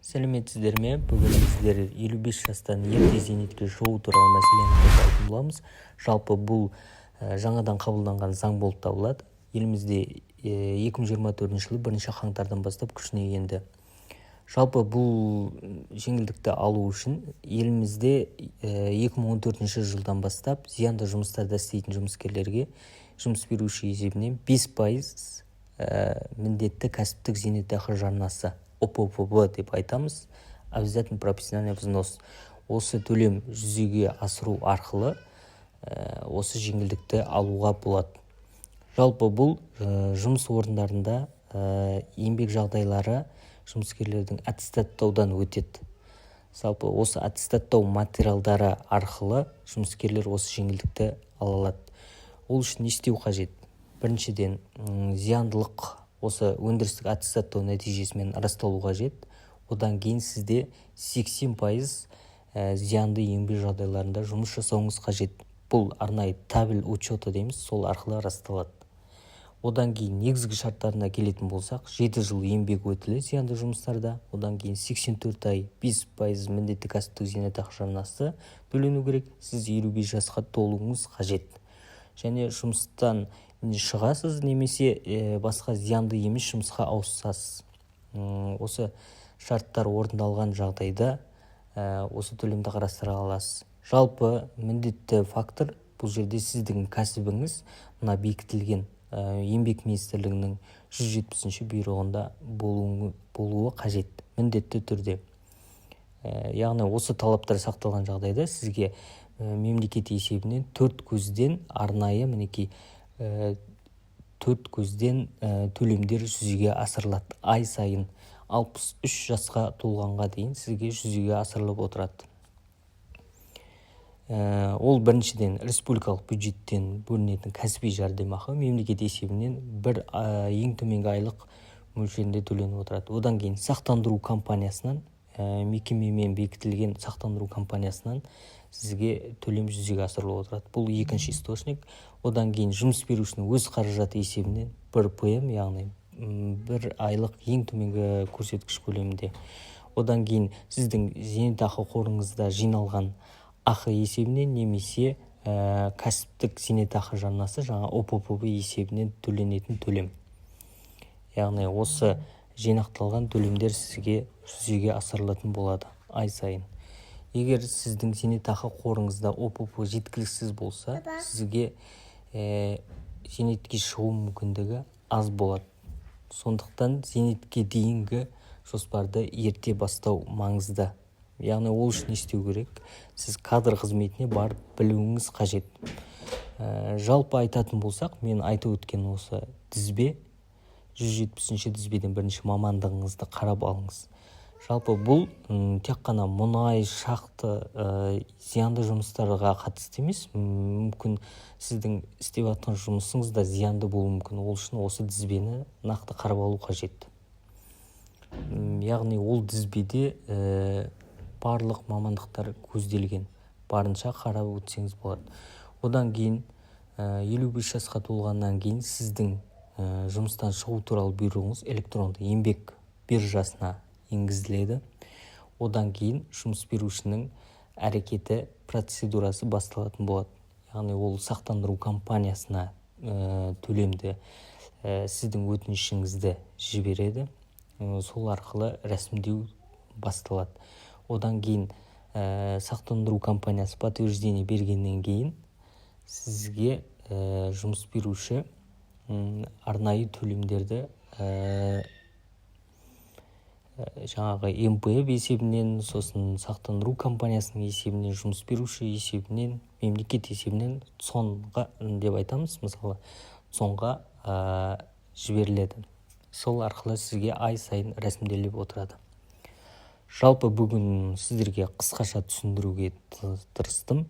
Сәлеметсіздер ме? Бүгін сіздер 55 жастан ерте зейнетке шығу туралы мәселені қозғайтын боламыз. Жалпы бұл жаңадан қабылданған заң болып табылады. Елімізде 2024 жылы 1 қаңтардан бастап күшіне енді. Жалпы бұл жеңілдікті алу үшін елімізде 2014 жылдан бастап зиянды жұмыстарда істейтін жұмыскерлерге жұмыс беруші есебінен 5% міндетті кәсіптік зейнетақы жарнасы ОППВ деп айтамыз, обязательный профессиональный взнос. Осы төлем жүзеге асыру арқылы осы жеңілдікті алуға болады. Жалпы бұл жұмыс орындарында еңбек жағдайлары жұмыскерлердің аттестаттаудан өтеді. Жалпы осы аттестаттау материалдары арқылы жұмыскерлер осы жеңілдікті ала алады. Ол үшін не істеу қажет? Біріншіден, зияндылық осы өндірістік аттестаттау нәтижесімен расталу қажет. Одан кейін сізде 80% зиянды еңбек жағдайларында жұмыс жасауыңыз қажет. Бұл арнайы табель учеты дейміз, сол арқылы расталады. Одан кейін негізгі шарттарына келетін болсақ, 7 жыл еңбек өтілі зиянды жұмыстарда, одан кейін 84 ай 5% міндетті кәсіптік зейнетақы жарнасы төлену керек. Сіз 55 жасқа толуыңыз қажет. Және жұмыстан шығасыз, немесе басқа зиянды емес жұмысқа ауысасыз. Осы шарттар орындалған жағдайда осы төлемді қарастыра аласыз. Жалпы міндетті фактор бұл жерде сіздің кәсібіңіз мына бекітілген еңбек министрлігінің 170 бұйрығында болуы қажет, міндетті түрде. Яғни осы талаптар сақталған жағдайда сізге мемлекет есебінен 4 көзден арнайы мінекей 4 көзден төлемдер жүзеге асырылады. Ай сайын 63 жасқа толғанға дейін сізге жүзеге асырылып отырады. Ол біріншіден республикалық бюджеттен бөлінетін кәсіби жәрдемақы мемлекет есебінен ең төменгі айлық мөлшерінде төленіп отырады. Одан кейін сақтандыру компаниясынан, мекемемен бекітілген сақтандыру компаниясынан сізге төлем жүзеге асырылып отырады. Бұл екінші источник. Одан кейін жұмыс берушінің өз қаражаты есебінен 1 ПМ, яғни 1 айлық ең төменгі көрсеткіш көлемінде. Одан кейін сіздің зейнетақы қорыңызда жиналған ақы есебінен немесе кәсіптік зейнетақы жарнасы жаңа ОППВ есебінен төленетін төлем. Яғни осы жинақталған төлемдер сізге жүзеге асырылатын болады ай сайын. Егер сіздің зейнетақы қорыңызда ОПП жеткіліксіз болса, сізге зейнетке шығу мүмкіндігі аз болады. Сондықтан зейнетке дейінгі жоспарды ерте бастау маңызды. Яғни ол үшін не істеу керек? Сіз кадр қызметіне барып білуіңіз қажет. Жалпы айтатын болсақ, мен айтып өткен осы тізбе 170 тізбеден бірінші мамандығыңызды қарап алыңыз. Жалпы бұл тек қана мұнай, шақты, зиянды жұмыстарға қатысты емес. Мүмкін сіздің істеп жатқан жұмысыңыз да зиянды болуы мүмкін. Ол үшін осы тізбені нақты қарап алу қажет. Яғни ол тізбеде барлық мамандықтар көзделген. Барынша қарап өтсеңіз болады. Одан кейін 55 жасқа толғаннан кейін сіздің жұмыстан шығу туралы бұйрығыңыз электронды еңбек биржасына енгізіледі. Одан кейін жұмыс берушінің әрекеті процедурасы басталатын болады. Яғни ол сақтандыру компаниясына төлемді сіздің өтінішіңізді жібереді. Сол арқылы рәсімдеу басталады. Одан кейін сақтандыру компаниясы подтверждение бергеннен кейін сізге жұмыс беруші арнайы төлемдерді жаңағы МПФ есебінен, сосын сақтандыру компаниясының есебінен, жұмыс беруші есебінен, мемлекет есебінен сонға деп айтамыз, мысалы, сонға жіберіледі. Сол арқылы сізге ай сайын рәсімделіп отырады. Жалпы бүгін сіздерге қысқаша түсіндіруге тырыстым.